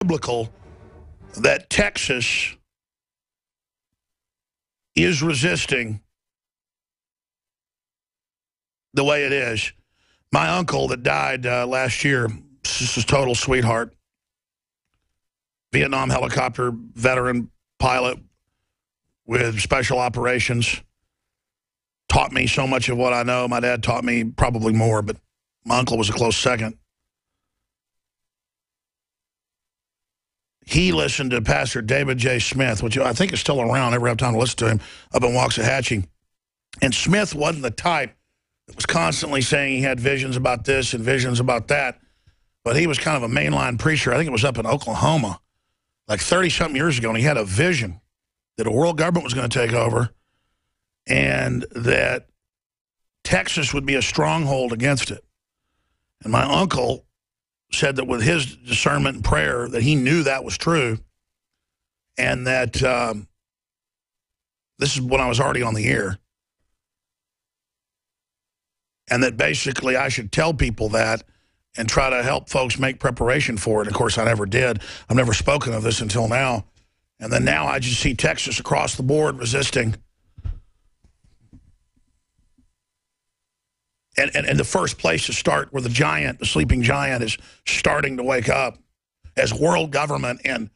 biblical that Texas is resisting the way it is. My uncle that died last year, this is a total sweetheart, Vietnam helicopter veteran pilot with special operations, taught me so much of what I know. My dad taught me probably more, but my uncle was a close second. He listened to Pastor David J. Smith, which I think is still around. I never have time to listen to him, up in Waxahachie. And Smith wasn't the type that was constantly saying he had visions about this and visions about that, but he was kind of a mainline preacher. I think it was up in Oklahoma, like 30-something years ago, and he had a vision that a world government was going to take over and that Texas would be a stronghold against it. And my uncle said that with his discernment and prayer that he knew that was true, and that this is when I was already on the air, and that basically I should tell people that and try to help folks make preparation for it. Of course, I never did. I've never spoken of this until now. And then now I just see Texas across the board resisting. And the first place to start where the giant, the sleeping giant, is starting to wake up as world government and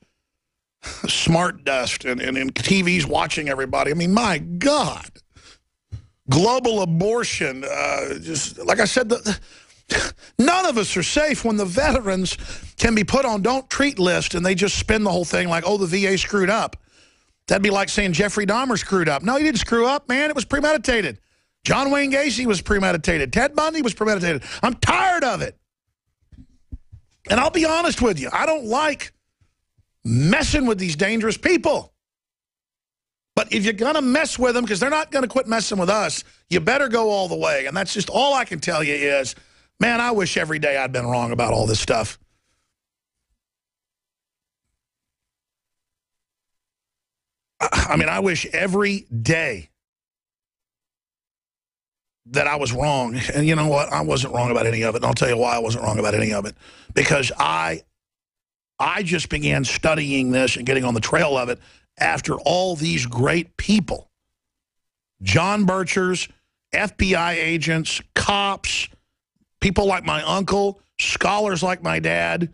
smart dust and TV's watching everybody. I mean, my God. Global abortion, just like I said, none of us are safe when the veterans can be put on don't treat list and they just spin the whole thing like, oh, the VA screwed up. That'd be like saying Jeffrey Dahmer screwed up. No, he didn't screw up, man. It was premeditated. John Wayne Gacy was premeditated. Ted Bundy was premeditated. I'm tired of it. And I'll be honest with you. I don't like messing with these dangerous people. But if you're going to mess with them, because they're not going to quit messing with us, you better go all the way. And that's just all I can tell you is, man, I wish every day I'd been wrong about all this stuff. I mean, I wish every day that I was wrong. And you know what? I wasn't wrong about any of it. And I'll tell you why I wasn't wrong about any of it. Because I just began studying this and getting on the trail of it after all these great people, John Birchers, FBI agents, cops, people like my uncle, scholars like my dad,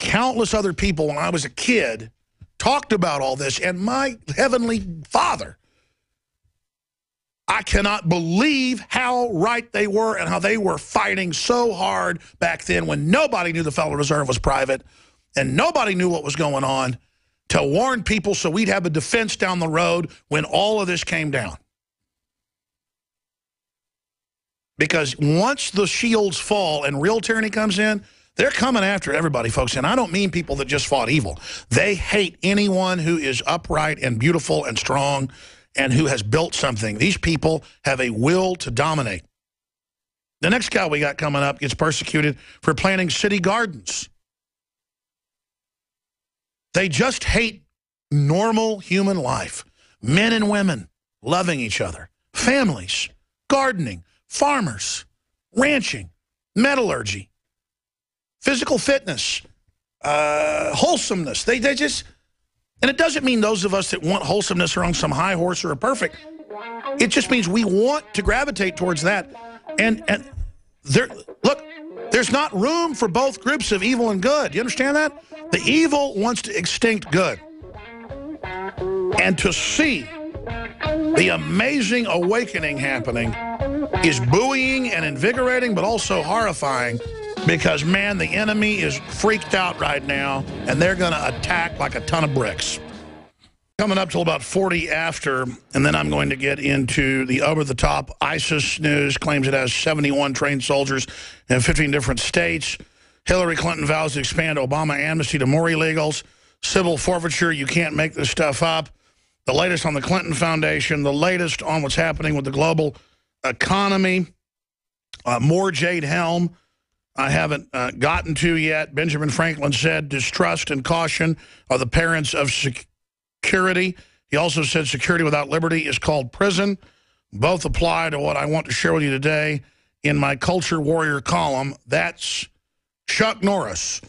countless other people when I was a kid talked about all this. And my heavenly Father, I cannot believe how right they were and how they were fighting so hard back then when nobody knew the Federal Reserve was private and nobody knew what was going on, to warn people so we'd have a defense down the road when all of this came down. Because once the shields fall and real tyranny comes in, they're coming after everybody, folks. And I don't mean people that just fought evil. They hate anyone who is upright and beautiful and strong and who has built something. These people have a will to dominate. The next guy we got coming up gets persecuted for planting city gardens. They just hate normal human life. Men and women loving each other. Families, gardening, farmers, ranching, metallurgy, physical fitness, wholesomeness. They just, and it doesn't mean those of us that want wholesomeness are on some high horse or are perfect. It just means we want to gravitate towards that. And there, look, there's not room for both groups of evil and good. You understand that? The evil wants to extinct good. And to see the amazing awakening happening is buoying and invigorating, but also horrifying because, man, the enemy is freaked out right now, and they're going to attack like a ton of bricks. Coming up till about 40 after, and then I'm going to get into the over-the-top ISIS news, claims it has 71 trained soldiers in 15 different states. Hillary Clinton vows to expand Obama amnesty to more illegals. Civil forfeiture, you can't make this stuff up. The latest on the Clinton Foundation, the latest on what's happening with the global economy. More Jade Helm I haven't gotten to yet. Benjamin Franklin said distrust and caution are the parents of security. He also said security without liberty is called prison. Both apply to what I want to share with you today in my Culture Warrior column. That's Chuck Norris.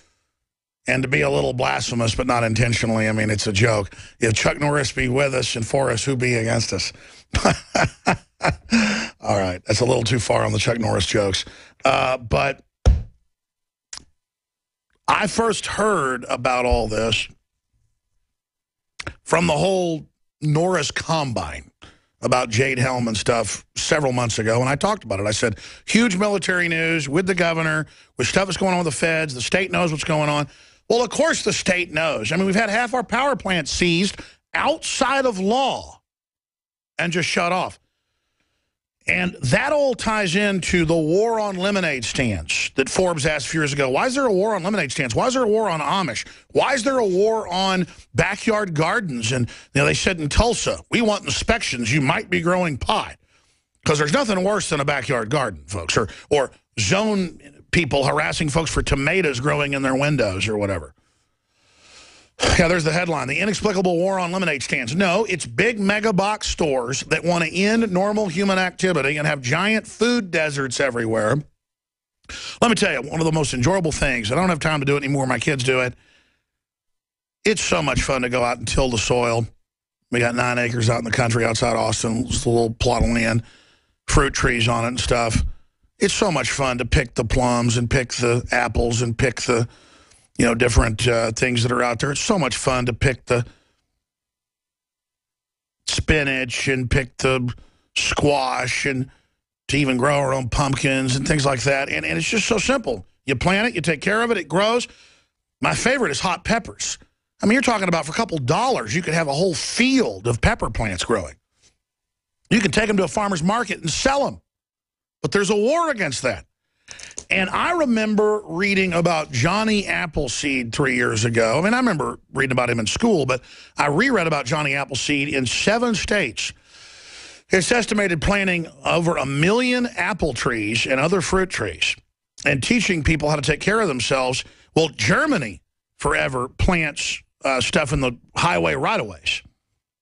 And to be a little blasphemous, but not intentionally, I mean, it's a joke. If Chuck Norris be with us and for us, who be against us? All right, that's a little too far on the Chuck Norris jokes. But I first heard about all this from the whole Norris Combine about Jade Helm and stuff several months ago, and I talked about it. I said, huge military news with the governor, with stuff that's going on with the feds. The state knows what's going on. Well, of course the state knows. I mean, we've had half our power plants seized outside of law and just shut off. And that all ties into the war on lemonade stands that Forbes asked a few years ago. Why is there a war on lemonade stands? Why is there a war on Amish? Why is there a war on backyard gardens? And they said in Tulsa, we want inspections. You might be growing pot. Because there's nothing worse than a backyard garden, folks, or zone people harassing folks for tomatoes growing in their windows or whatever. Yeah, there's the headline, the inexplicable war on lemonade stands. No, it's big mega box stores that want to end normal human activity and have giant food deserts everywhere. Let me tell you, one of the most enjoyable things, I don't have time to do it anymore, my kids do it. It's so much fun to go out and till the soil. We got 9 acres out in the country outside Austin, just a little plot of land, fruit trees on it and stuff. It's so much fun to pick the plums and pick the apples and pick the, different things that are out there. It's so much fun to pick the spinach and pick the squash and to even grow our own pumpkins and things like that. And it's just so simple. You plant it, you take care of it, it grows. My favorite is hot peppers. I mean, you're talking about for a couple dollars, you could have a whole field of pepper plants growing. You can take them to a farmer's market and sell them. But there's a war against that. And I remember reading about Johnny Appleseed 3 years ago. I mean, I remember reading about him in school, but I reread about Johnny Appleseed in 7 states. It's estimated planting over 1 million apple trees and other fruit trees and teaching people how to take care of themselves. Well, Germany forever plants stuff in the highway right-of-ways.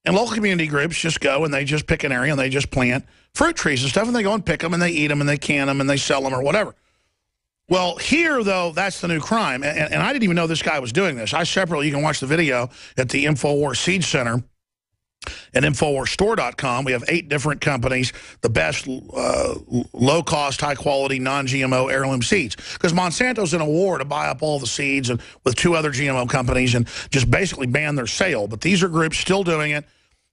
And local community groups just go and they just pick an area and they just plant fruit trees and stuff, and they go and pick them and they eat them and they can them and they sell them or whatever. Well, here, though, that's the new crime. And I didn't even know this guy was doing this. I separately, you can watch the video at the InfoWars Seed Center at InfoWarsStore.com. We have 8 different companies, the best low-cost, high-quality, non-GMO heirloom seeds. Because Monsanto's in a war to buy up all the seeds and with 2 other GMO companies and just basically ban their sale. But these are groups still doing it.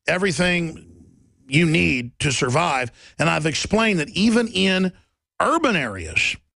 Everything you need to survive. And I've explained that even in urban areas,